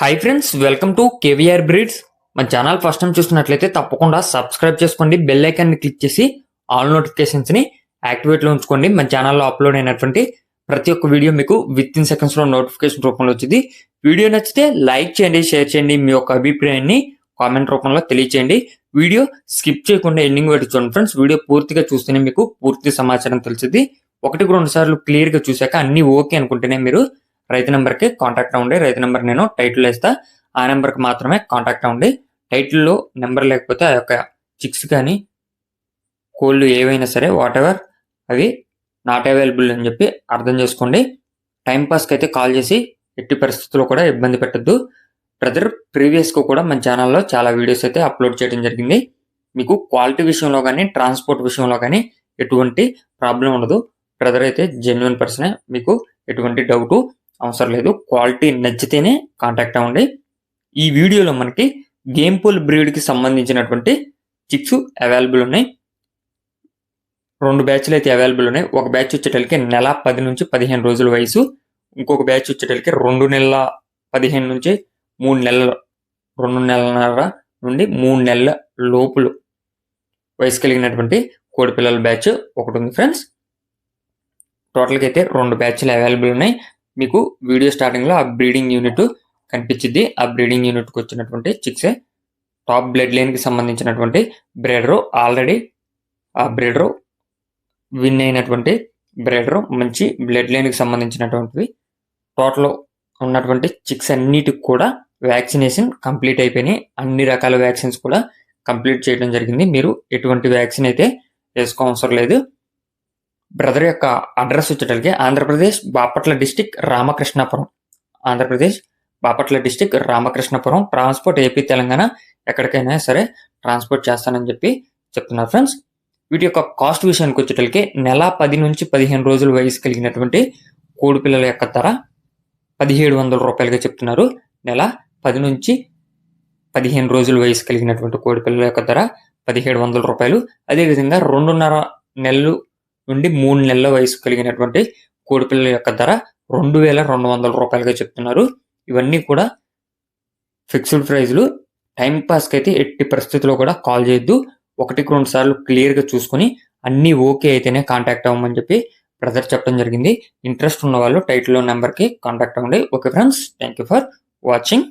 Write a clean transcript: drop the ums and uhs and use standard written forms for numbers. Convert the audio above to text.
Hi friends, welcome to KVR breeds. మన channel first time చూస్తున్నట్లయితే తప్పకుండా సబ్స్క్రైబ్ చేసుకోండి. బెల్ ఐకాన్ని క్లిక్ చేసి ఆల్ నోటిఫికేషన్స్ని యాక్టివేట్లో ఉంచుకోండి. మన ఛానల్లో అప్లోడ్ అయినటువంటి ప్రతి ఒక్క వీడియో మీకు విత్ ఇన్ సెకండ్స్లో నోటిఫికేషన్ రూపంలో వచ్చింది. వీడియో నచ్చితే లైక్ చేయండి, షేర్ చేయండి, మీ యొక్క అభిప్రాయాన్ని కామెంట్ రూపంలో తెలియచేయండి. వీడియో స్కిప్ చేయకుండా ఎండింగ్ వరకు చూడండి ఫ్రెండ్స్. వీడియో పూర్తిగా చూస్తేనే మీకు పూర్తి సమాచారం తెలిసింది. 1-2 సార్లు క్లియర్గా చూశాక అన్ని ఓకే అనుకుంటేనే మీరు రైతు నెంబర్కి కాంటాక్ట్ అవ్వండి. రైతు నెంబర్ నేను టైటిల్ వేస్తా, ఆ నెంబర్కి మాత్రమే కాంటాక్ట్ అవ్వండి. టైటిల్లో నెంబర్ లేకపోతే ఆ యొక్క చిక్స్ కానీ కోళ్ళు ఏవైనా సరే వాట్ ఎవర్ అవి నాట్ అవైలబుల్ అని చెప్పి అర్థం చేసుకోండి. టైంపాస్కి అయితే కాల్ చేసి ఎట్టి పరిస్థితుల్లో కూడా ఇబ్బంది పెట్టద్దు. బ్రదర్ ప్రీవియస్గా కూడా మన ఛానల్లో చాలా వీడియోస్ అయితే అప్లోడ్ చేయడం జరిగింది. మీకు క్వాలిటీ విషయంలో కానీ ట్రాన్స్పోర్ట్ విషయంలో కానీ ఎటువంటి ప్రాబ్లం ఉండదు. బ్రదర్ అయితే జెన్యున్ పర్సనే, మీకు ఎటువంటి డౌటు అవసరం లేదు. క్వాలిటీ నచ్చితేనే కాంటాక్ట్ అవ్వండి. ఈ వీడియోలో మనకి గేమ్ పూల్ బ్రీడ్కి సంబంధించినటువంటి చిక్స్ అవైలబుల్ ఉన్నాయి. 2 బ్యాచ్లు అయితే అవైలబుల్ ఉన్నాయి. ఒక బ్యాచ్ వచ్చేటలకి నెల 10 నుంచి 15 రోజుల వయసు, ఇంకొక బ్యాచ్ వచ్చేటలకి 2 నెలల 15 నుంచి 3 నెలల 2 నెలన్నర నుండి 3 నెలల లోపులు వయసు కలిగినటువంటి కోడి పిల్లల బ్యాచ్ ఒకటి ఉంది ఫ్రెండ్స్. టోటల్గా అయితే 2 బ్యాచ్లు అవైలబుల్ ఉన్నాయి. మీకు వీడియో స్టార్టింగ్లో ఆ బ్రీడింగ్ యూనిట్ కనిపించింది. ఆ బ్రీడింగ్ యూనిట్కి వచ్చినటువంటి చిక్సే. టాప్ బ్లడ్ లైన్కి సంబంధించినటువంటి బ్రీడరు, ఆల్రెడీ ఆ బ్రీడరు విన్ అయినటువంటి బ్రీడరు, మంచి బ్లడ్ లైన్కి సంబంధించినటువంటివి. టోటల్ ఉన్నటువంటి చిక్స్ అన్నిటికి కూడా వ్యాక్సినేషన్ కంప్లీట్ అయిపోయినాయి. అన్ని రకాల వ్యాక్సిన్స్ కూడా కంప్లీట్ చేయడం జరిగింది. మీరు ఎటువంటి వ్యాక్సిన్ అయితే వేసుకోవసరం లేదు. బ్రదర్ యొక్క అడ్రస్ వచ్చేటప్పటికి Andhra Pradesh Bapatla district Ramakrishnapuram. Andhra Pradesh Bapatla district Ramakrishnapuram. Transport AP Telangana ఎక్కడికైనా సరే ట్రాన్స్పోర్ట్ చేస్తానని చెప్పి చెప్తున్నారు ఫ్రెండ్స్. వీటి యొక్క కాస్ట్ విషయానికి వచ్చేటప్పటికి నెల 10 నుంచి 15 రోజుల వయసు కలిగినటువంటి కోడి పిల్లల యొక్క ధర 1700 రూపాయలుగా చెప్తున్నారు. నెల 10 నుంచి 15 రోజుల వయసు కలిగినటువంటి కోడి పిల్లల యొక్క ధర 1700 రూపాయలు. అదేవిధంగా 2.5 నెలలు నుండి 3 నెలల వయసు కలిగినటువంటి కోడి పిల్లల యొక్క ధర 2200 రూపాయలుగా చెప్తున్నారు. ఇవన్నీ కూడా ఫిక్స్డ్ ప్రైజ్లు. టైం పాస్కి అయితే ఎట్టి పరిస్థితుల్లో కూడా కాల్ చేయొద్దు. 1-2 సార్లు క్లియర్గా చూసుకొని అన్నీ ఓకే అయితేనే కాంటాక్ట్ అవ్వమని చెప్పి బ్రదర్ చెప్పడం జరిగింది. ఇంట్రెస్ట్ ఉన్న వాళ్ళు టైటిల్లో నెంబర్కి కాంటాక్ట్ అవ్వండి. Okay friends, thank you for watching.